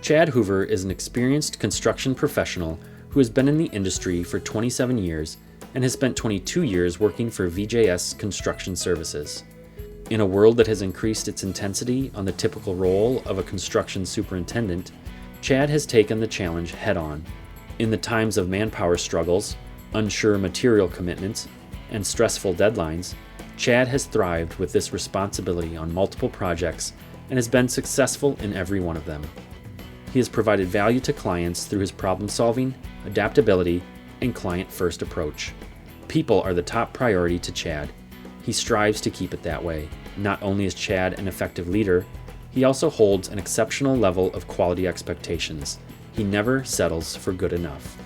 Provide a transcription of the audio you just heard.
Chad Hoover is an experienced construction professional who has been in the industry for 27 years and has spent 22 years working for VJS Construction Services. In a world that has increased its intensity on the typical role of a construction superintendent, Chad has taken the challenge head-on. In the times of manpower struggles, unsure material commitments, and stressful deadlines, Chad has thrived with this responsibility on multiple projects and has been successful in every one of them. He has provided value to clients through his problem-solving, adaptability, and client-first approach. People are the top priority to Chad. He strives to keep it that way. Not only is Chad an effective leader, he also holds an exceptional level of quality expectations. He never settles for good enough.